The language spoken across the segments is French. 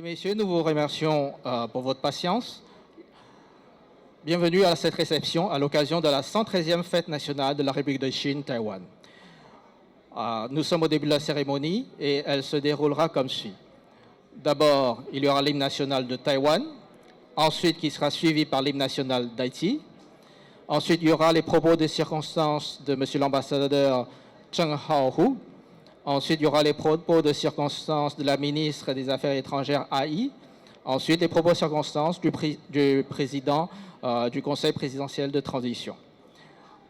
et messieurs, nous vous remercions pour votre patience. Bienvenue à cette réception à l'occasion de la 113e fête nationale de la République de Chine, Taïwan. Nous sommes au début de la cérémonie et elle se déroulera comme suit. D'abord, il y aura l'hymne national de Taïwan, ensuite qui sera suivi par l'hymne national d'Haïti. Ensuite, il y aura les propos de circonstance de M. l'ambassadeur Cheng Haohu. Ensuite, il y aura les propos de circonstance de la ministre des Affaires étrangères AI. Ensuite, les propos de circonstance du président du Conseil présidentiel de transition.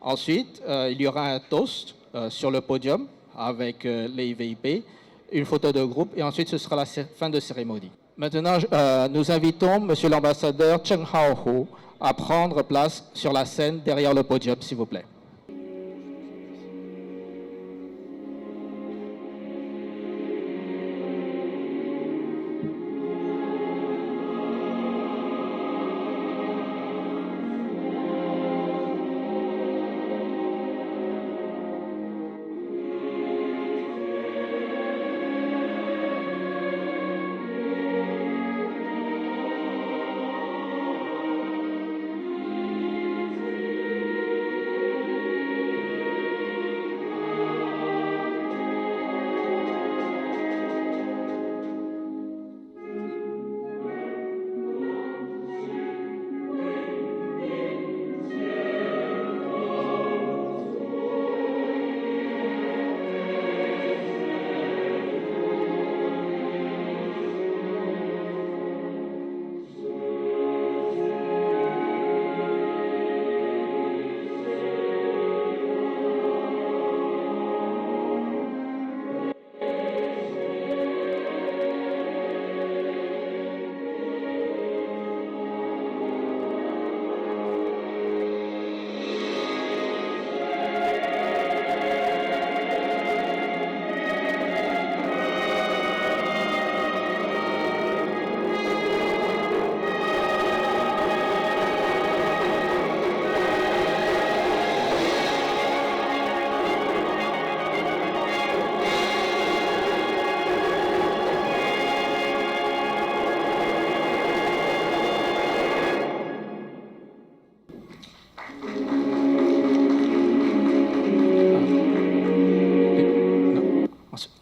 Ensuite, il y aura un toast sur le podium avec les VIP, une photo de groupe et ensuite ce sera la fin de cérémonie. Maintenant, nous invitons M. l'ambassadeur Cheng Haohu à prendre place sur la scène derrière le podium, s'il vous plaît.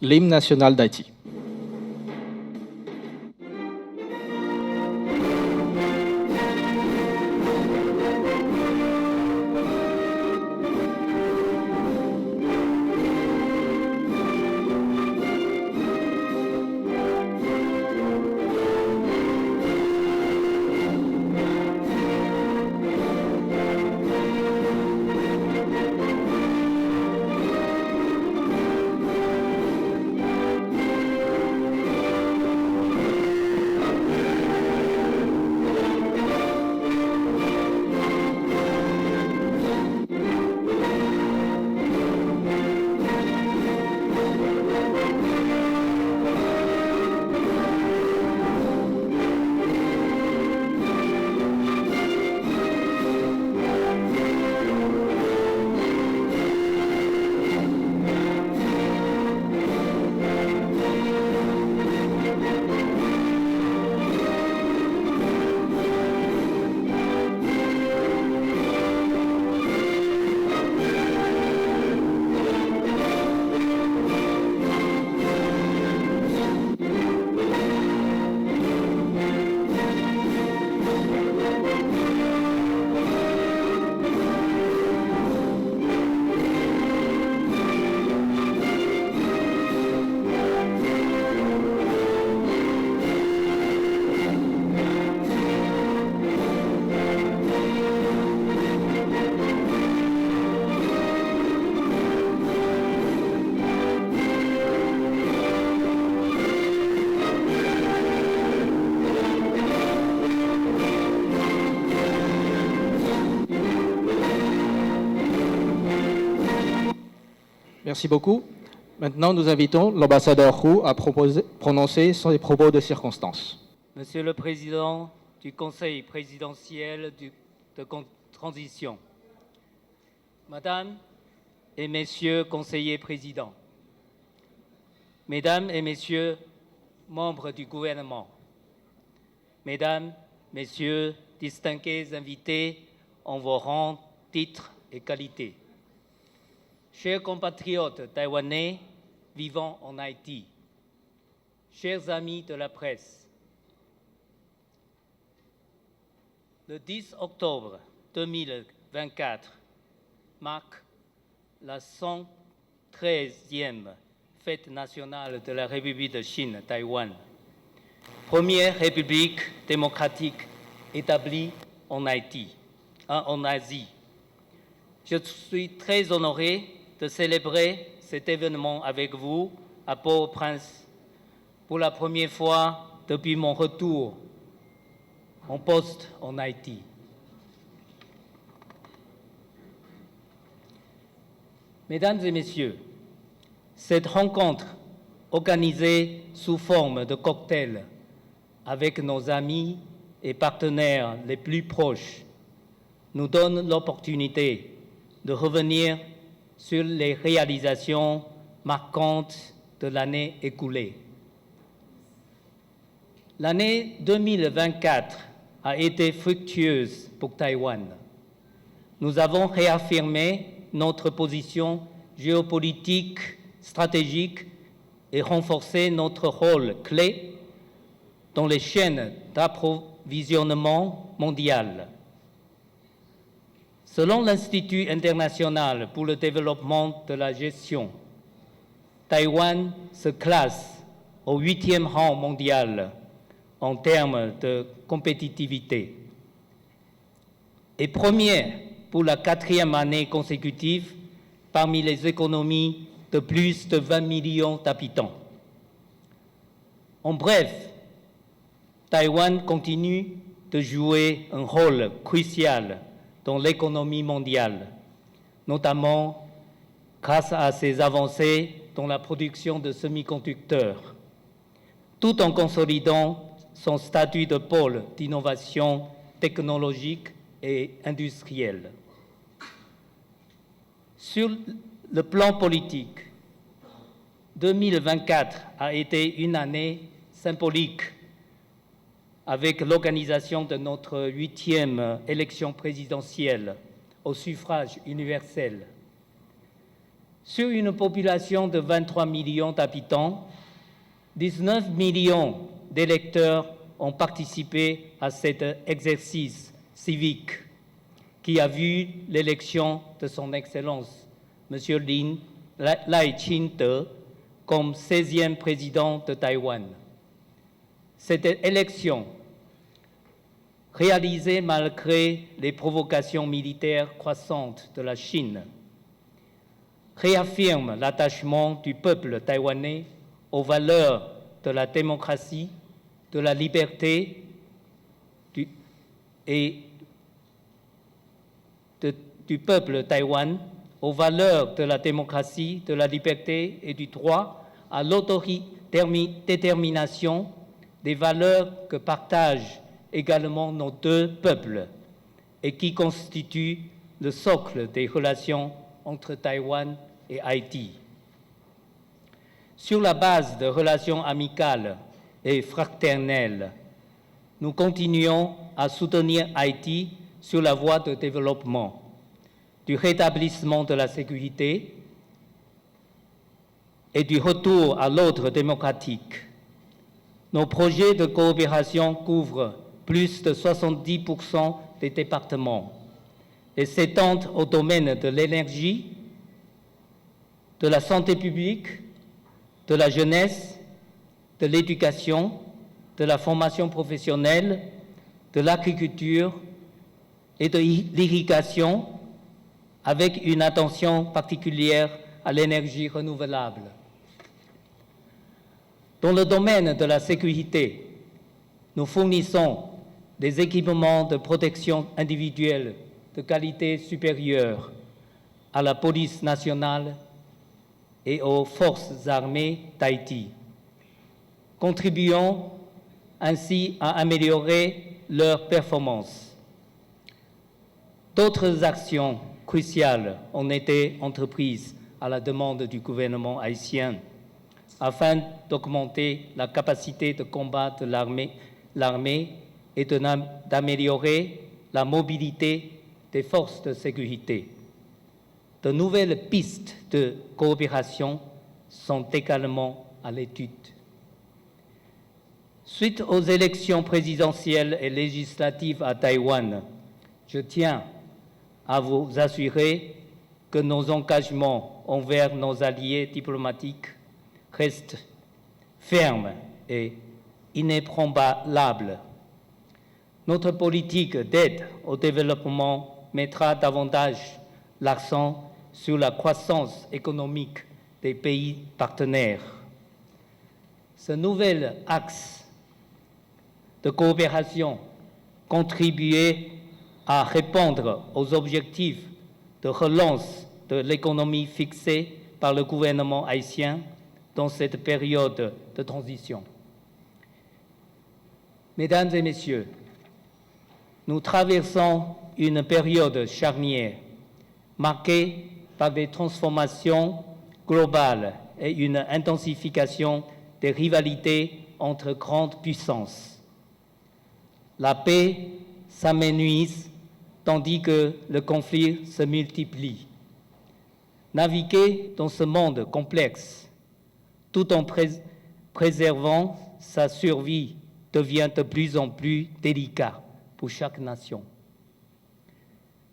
L'hymne national d'Haïti. Merci beaucoup. Maintenant, nous invitons l'ambassadeur Hu à prononcer ses propos de circonstance. Monsieur le Président du Conseil présidentiel de transition, Madame et Messieurs conseillers présidents, Mesdames et Messieurs membres du gouvernement, Mesdames, Messieurs, distingués invités en vos rangs, titres et qualités. Chers compatriotes taïwanais vivant en Haïti, chers amis de la presse, le 10 octobre 2024 marque la 113e fête nationale de la République de Chine, Taïwan, première république démocratique établie en Haïti, en Asie. Je suis très honoré de célébrer cet événement avec vous à Port-au-Prince pour la première fois depuis mon retour en poste en Haïti. Mesdames et messieurs, cette rencontre organisée sous forme de cocktail avec nos amis et partenaires les plus proches nous donne l'opportunité de revenir sur les réalisations marquantes de l'année écoulée. L'année 2024 a été fructueuse pour Taïwan. Nous avons réaffirmé notre position géopolitique, stratégique et renforcé notre rôle clé dans les chaînes d'approvisionnement mondiales. Selon l'Institut international pour le développement de la gestion, Taïwan se classe au 8e rang mondial en termes de compétitivité et première pour la 4e année consécutive parmi les économies de plus de 20 millions d'habitants. En bref, Taïwan continue de jouer un rôle crucial dans l'économie mondiale, notamment grâce à ses avancées dans la production de semi-conducteurs, tout en consolidant son statut de pôle d'innovation technologique et industrielle. Sur le plan politique, 2024 a été une année symbolique avec l'organisation de notre 8e élection présidentielle au suffrage universel. Sur une population de 23 millions d'habitants, 19 millions d'électeurs ont participé à cet exercice civique qui a vu l'élection de son Excellence, M. Lai Ching-te, comme 16e président de Taïwan. Cette élection, réalisée malgré les provocations militaires croissantes de la Chine, réaffirme l'attachement du peuple taïwanais aux valeurs de la démocratie, de la liberté du peuple taïwan, aux valeurs de la démocratie, de la liberté et du droit à l'autodétermination, des valeurs que partagent également nos deux peuples et qui constituent le socle des relations entre Taïwan et Haïti. Sur la base de relations amicales et fraternelles, nous continuons à soutenir Haïti sur la voie de développement, du rétablissement de la sécurité et du retour à l'ordre démocratique. Nos projets de coopération couvrent plus de 70% des départements et s'étendent au domaine de l'énergie, de la santé publique, de la jeunesse, de l'éducation, de la formation professionnelle, de l'agriculture et de l'irrigation, avec une attention particulière à l'énergie renouvelable. Dans le domaine de la sécurité, nous fournissons des équipements de protection individuelle de qualité supérieure à la police nationale et aux forces armées d'Haïti, contribuant ainsi à améliorer leur performance. D'autres actions cruciales ont été entreprises à la demande du gouvernement haïtien afin d'augmenter la capacité de combat de l'armée est d'améliorer la mobilité des forces de sécurité. De nouvelles pistes de coopération sont également à l'étude. Suite aux élections présidentielles et législatives à Taïwan, je tiens à vous assurer que nos engagements envers nos alliés diplomatiques restent fermes et inébranlables. Notre politique d'aide au développement mettra davantage l'accent sur la croissance économique des pays partenaires. Ce nouvel axe de coopération contribuait à répondre aux objectifs de relance de l'économie fixés par le gouvernement haïtien dans cette période de transition. Mesdames et messieurs, nous traversons une période charnière marquée par des transformations globales et une intensification des rivalités entre grandes puissances. La paix s'amenuise tandis que le conflit se multiplie. Naviguer dans ce monde complexe, tout en préservant sa survie, devient de plus en plus délicat pour chaque nation.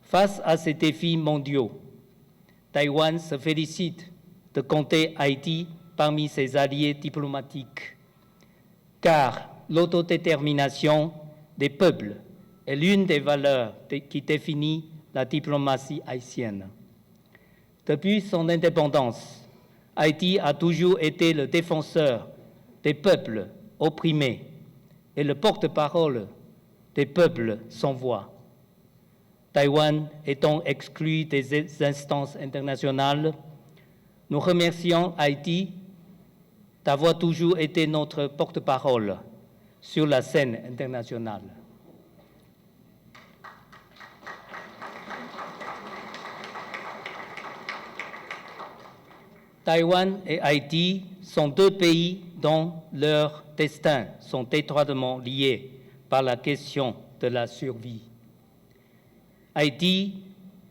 Face à ces défis mondiaux, Taïwan se félicite de compter Haïti parmi ses alliés diplomatiques, car l'autodétermination des peuples est l'une des valeurs qui définit la diplomatie haïtienne. Depuis son indépendance, Haïti a toujours été le défenseur des peuples opprimés et le porte-parole des peuples sans voix. Taïwan étant exclu des instances internationales, nous remercions Haïti d'avoir toujours été notre porte-parole sur la scène internationale. Taïwan et Haïti sont deux pays dont leurs destins sont étroitement liés par la question de la survie. Haïti,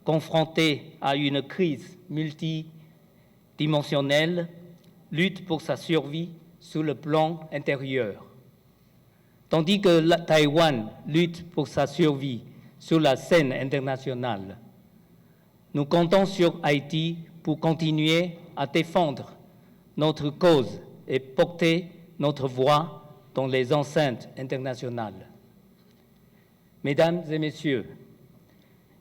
confronté à une crise multidimensionnelle, lutte pour sa survie sur le plan intérieur, tandis que Taïwan lutte pour sa survie sur la scène internationale. Nous comptons sur Haïti pour continuer à défendre notre cause et porter notre voix dans les enceintes internationales. Mesdames et messieurs,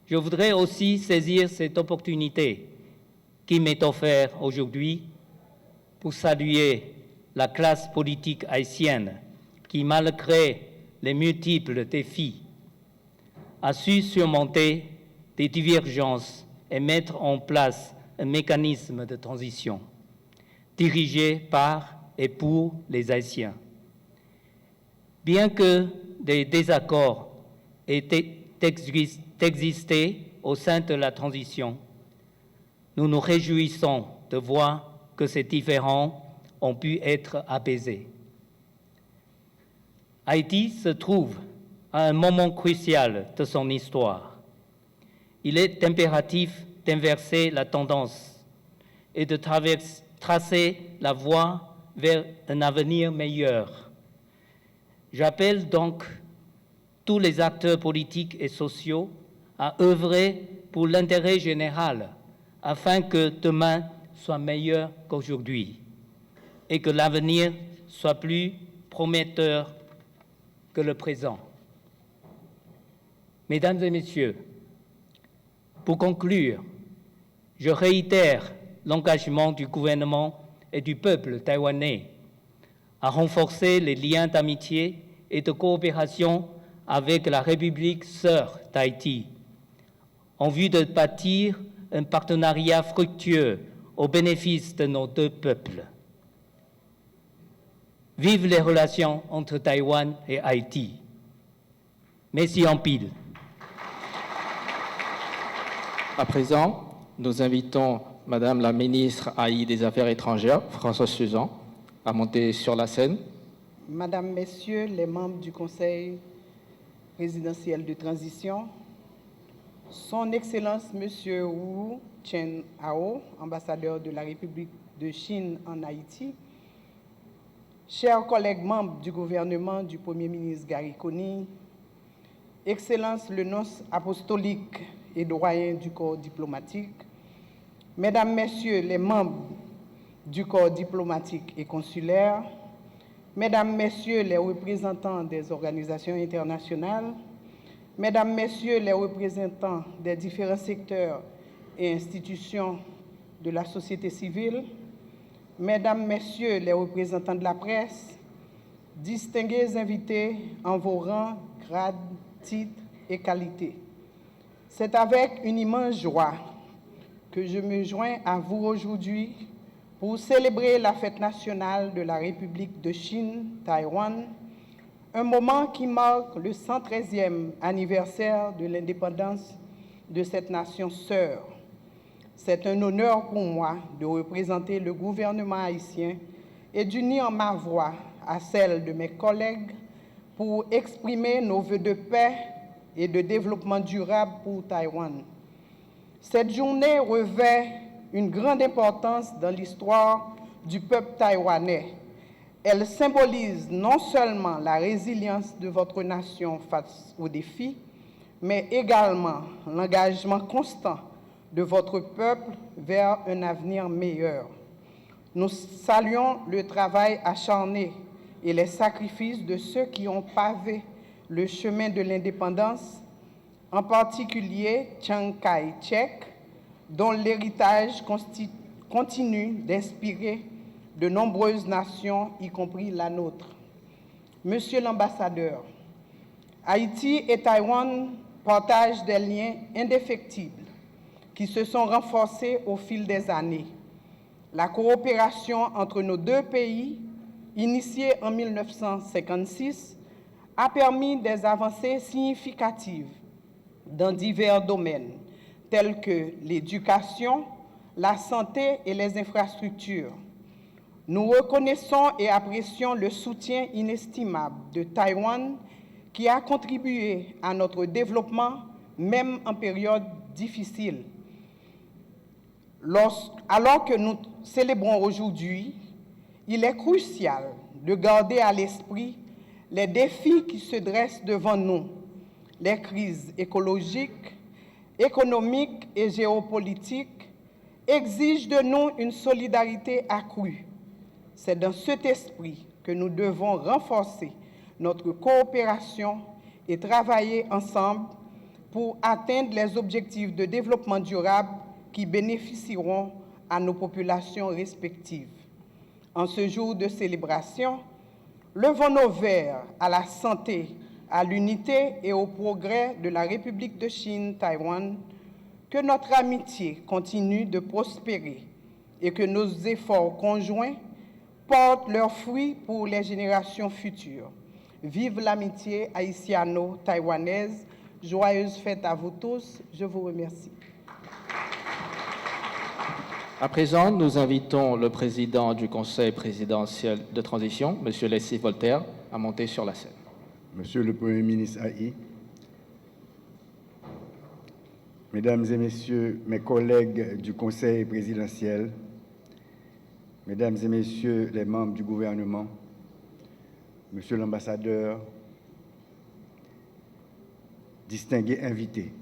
je voudrais aussi saisir cette opportunité qui m'est offerte aujourd'hui pour saluer la classe politique haïtienne qui, malgré les multiples défis, a su surmonter des divergences et mettre en place un mécanisme de transition dirigé par et pour les Haïtiens. Bien que des désaccords aient existé au sein de la transition, nous nous réjouissons de voir que ces différends ont pu être apaisés. Haïti se trouve à un moment crucial de son histoire. Il est impératif d'inverser la tendance et de tracer la voie vers un avenir meilleur. J'appelle donc tous les acteurs politiques et sociaux à œuvrer pour l'intérêt général afin que demain soit meilleur qu'aujourd'hui et que l'avenir soit plus prometteur que le présent. Mesdames et messieurs, pour conclure, je réitère l'engagement du gouvernement et du peuple taïwanais à renforcer les liens d'amitié et de coopération avec la République sœur d'Haïti, en vue de bâtir un partenariat fructueux au bénéfice de nos deux peuples. Vive les relations entre Taïwan et Haïti. Merci en pile. À présent, nous invitons Madame la ministre Haï des Affaires étrangères, Françoise Suzan, à monter sur la scène. Madame, Messieurs les membres du Conseil présidentielle de transition, Son Excellence M. Wu Chen-hao, ambassadeur de la République de Chine en Haïti, chers collègues membres du gouvernement du Premier ministre Gary Conille, Excellence le nonce apostolique et doyen du corps diplomatique, Mesdames, Messieurs les membres du corps diplomatique et consulaire, Mesdames, Messieurs les représentants des organisations internationales, Mesdames, Messieurs les représentants des différents secteurs et institutions de la société civile, Mesdames, Messieurs les représentants de la presse, distingués invités en vos rangs, grades, titres et qualités. C'est avec une immense joie que je me joins à vous aujourd'hui pour célébrer la fête nationale de la République de Chine, Taïwan, un moment qui marque le 113e anniversaire de l'indépendance de cette nation sœur. C'est un honneur pour moi de représenter le gouvernement haïtien et d'unir ma voix à celle de mes collègues pour exprimer nos vœux de paix et de développement durable pour Taïwan. Cette journée revêt une grande importance dans l'histoire du peuple taïwanais. Elle symbolise non seulement la résilience de votre nation face aux défis, mais également l'engagement constant de votre peuple vers un avenir meilleur. Nous saluons le travail acharné et les sacrifices de ceux qui ont pavé le chemin de l'indépendance, en particulier Chiang Kai-shek, dont l'héritage continue d'inspirer de nombreuses nations, y compris la nôtre. Monsieur l'ambassadeur, Haïti et Taïwan partagent des liens indéfectibles qui se sont renforcés au fil des années. La coopération entre nos deux pays, initiée en 1956, a permis des avancées significatives dans divers domaines, tels que l'éducation, la santé et les infrastructures. Nous reconnaissons et apprécions le soutien inestimable de Taïwan qui a contribué à notre développement, même en période difficile. Alors que nous célébrons aujourd'hui, il est crucial de garder à l'esprit les défis qui se dressent devant nous, les crises écologiques, économiques et géopolitiques exigent de nous une solidarité accrue. C'est dans cet esprit que nous devons renforcer notre coopération et travailler ensemble pour atteindre les objectifs de développement durable qui bénéficieront à nos populations respectives. En ce jour de célébration, levons nos verres à la santé, à l'unité et au progrès de la République de Chine, Taïwan, que notre amitié continue de prospérer et que nos efforts conjoints portent leurs fruits pour les générations futures. Vive l'amitié haïtiano-taïwanaise. Joyeuse fête à vous tous. Je vous remercie. À présent, nous invitons le président du Conseil présidentiel de transition, M. Leslie Voltaire, à monter sur la scène. Monsieur le Premier ministre Haï, Mesdames et Messieurs mes collègues du Conseil présidentiel, Mesdames et Messieurs les membres du gouvernement, Monsieur l'ambassadeur, distingués invités,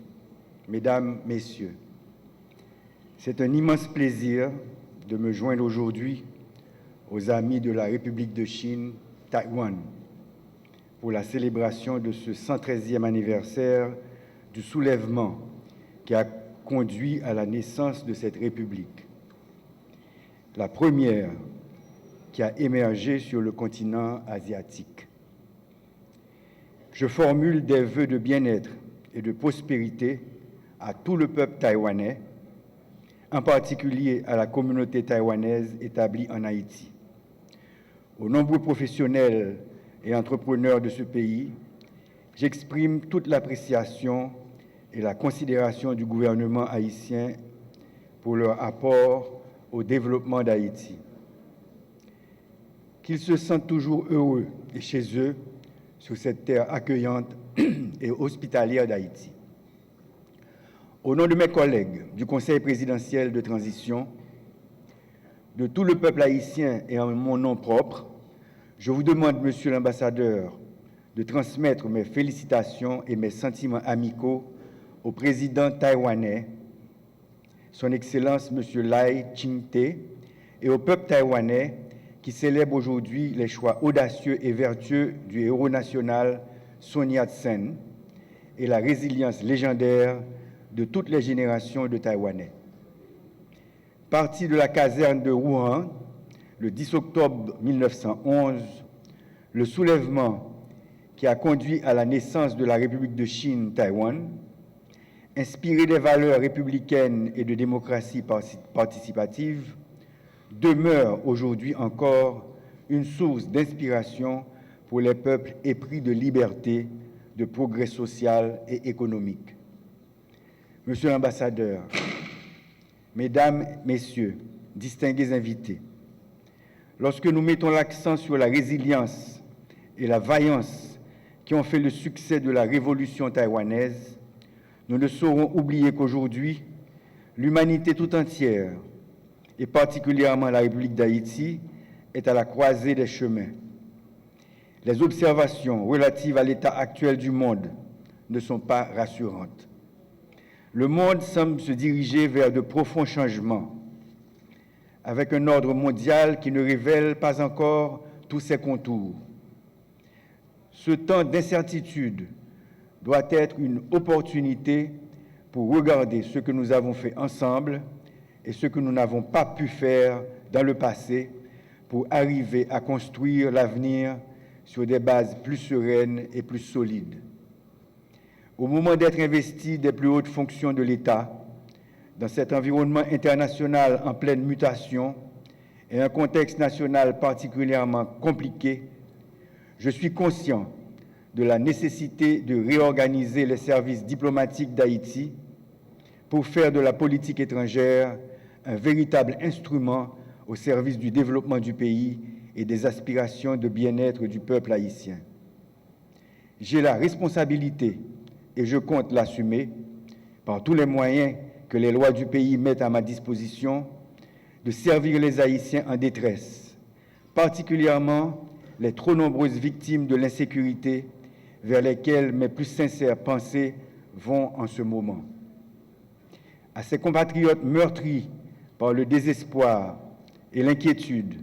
Mesdames, Messieurs, c'est un immense plaisir de me joindre aujourd'hui aux amis de la République de Chine, Taïwan, pour la célébration de ce 113e anniversaire du soulèvement qui a conduit à la naissance de cette République. La première qui a émergé sur le continent asiatique. Je formule des vœux de bien-être et de prospérité à tout le peuple taïwanais, en particulier à la communauté taïwanaise établie en Haïti. Aux nombreux professionnels et entrepreneurs de ce pays, j'exprime toute l'appréciation et la considération du gouvernement haïtien pour leur apport au développement d'Haïti. Qu'ils se sentent toujours heureux et chez eux sur cette terre accueillante et hospitalière d'Haïti. Au nom de mes collègues du Conseil présidentiel de transition, de tout le peuple haïtien et en mon nom propre, je vous demande, Monsieur l'ambassadeur, de transmettre mes félicitations et mes sentiments amicaux au président taïwanais, Son Excellence Monsieur Lai Ching-te, et au peuple taïwanais qui célèbre aujourd'hui les choix audacieux et vertueux du héros national Sun Yat-sen et la résilience légendaire de toutes les générations de Taïwanais. Parti de la caserne de Wuhan le 10 octobre 1911, le soulèvement qui a conduit à la naissance de la République de Chine-Taïwan, inspiré des valeurs républicaines et de démocratie participative, demeure aujourd'hui encore une source d'inspiration pour les peuples épris de liberté, de progrès social et économique. Monsieur l'ambassadeur, Mesdames, Messieurs, distingués invités, lorsque nous mettons l'accent sur la résilience et la vaillance qui ont fait le succès de la révolution taïwanaise, nous ne saurons oublier qu'aujourd'hui, l'humanité tout entière, et particulièrement la République d'Haïti, est à la croisée des chemins. Les observations relatives à l'état actuel du monde ne sont pas rassurantes. Le monde semble se diriger vers de profonds changements, avec un ordre mondial qui ne révèle pas encore tous ses contours. Ce temps d'incertitude doit être une opportunité pour regarder ce que nous avons fait ensemble et ce que nous n'avons pas pu faire dans le passé pour arriver à construire l'avenir sur des bases plus sereines et plus solides. Au moment d'être investi des plus hautes fonctions de l'État, dans cet environnement international en pleine mutation et un contexte national particulièrement compliqué, je suis conscient de la nécessité de réorganiser les services diplomatiques d'Haïti pour faire de la politique étrangère un véritable instrument au service du développement du pays et des aspirations de bien-être du peuple haïtien. J'ai la responsabilité, et je compte l'assumer, par tous les moyens que les lois du pays mettent à ma disposition, de servir les Haïtiens en détresse, particulièrement les trop nombreuses victimes de l'insécurité vers lesquelles mes plus sincères pensées vont en ce moment. À ces compatriotes meurtris par le désespoir et l'inquiétude,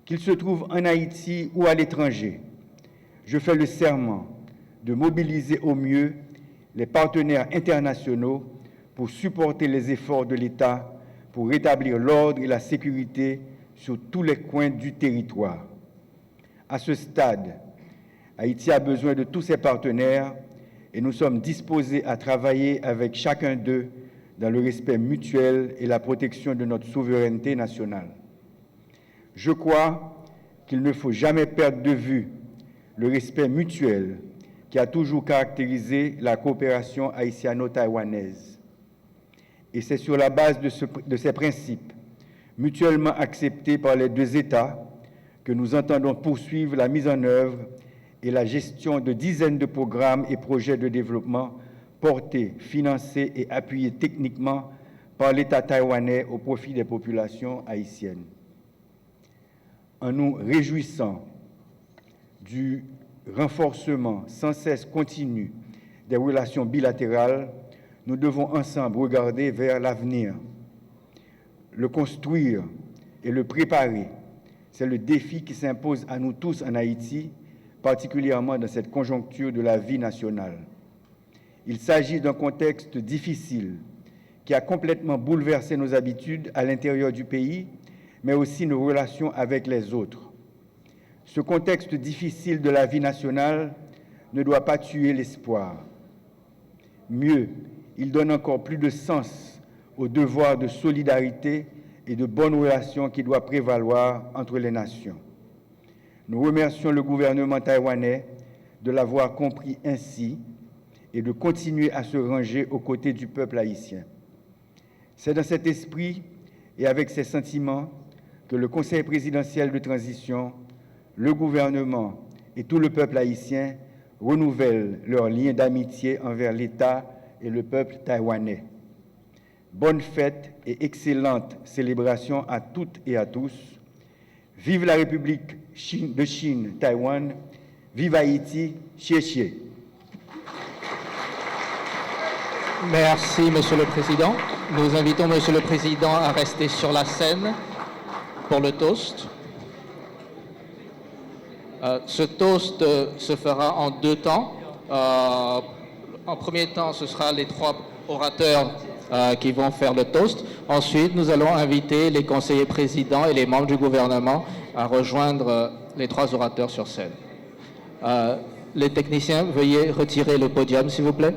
qu'ils se trouvent en Haïti ou à l'étranger, je fais le serment de mobiliser au mieux les partenaires internationaux pour supporter les efforts de l'État pour rétablir l'ordre et la sécurité sur tous les coins du territoire. À ce stade, Haïti a besoin de tous ses partenaires et nous sommes disposés à travailler avec chacun d'eux dans le respect mutuel et la protection de notre souveraineté nationale. Je crois qu'il ne faut jamais perdre de vue le respect mutuel qui a toujours caractérisé la coopération haïtiano-taïwanaise. Et c'est sur la base de ces principes, mutuellement acceptés par les deux États, que nous entendons poursuivre la mise en œuvre et la gestion de dizaines de programmes et projets de développement portés, financés et appuyés techniquement par l'État taïwanais au profit des populations haïtiennes. En nous réjouissant du renforcement sans cesse continu des relations bilatérales, nous devons ensemble regarder vers l'avenir. Le construire et le préparer, c'est le défi qui s'impose à nous tous en Haïti, particulièrement dans cette conjoncture de la vie nationale. Il s'agit d'un contexte difficile qui a complètement bouleversé nos habitudes à l'intérieur du pays, mais aussi nos relations avec les autres. Ce contexte difficile de la vie nationale ne doit pas tuer l'espoir. Mieux, il donne encore plus de sens au devoir de solidarité et de bonnes relations qui doit prévaloir entre les nations. Nous remercions le gouvernement taïwanais de l'avoir compris ainsi et de continuer à se ranger aux côtés du peuple haïtien. C'est dans cet esprit et avec ces sentiments que le Conseil présidentiel de transition, le gouvernement et tout le peuple haïtien renouvellent leurs liens d'amitié envers l'État et le peuple taïwanais. Bonne fête et excellente célébration à toutes et à tous. Vive la République de Chine, Taïwan. Vive Haïti, Xie Xie. Merci, Monsieur le Président. Nous invitons Monsieur le Président à rester sur la scène pour le toast. Ce toast se fera en deux temps. En premier temps, ce sera les trois orateurs qui vont faire le toast. Ensuite, nous allons inviter les conseillers présidents et les membres du gouvernement à rejoindre les trois orateurs sur scène. Les techniciens, veuillez retirer le podium, s'il vous plaît.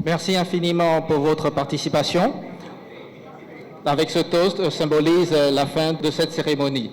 Merci infiniment pour votre participation. Avec ce toast, symbolise la fin de cette cérémonie.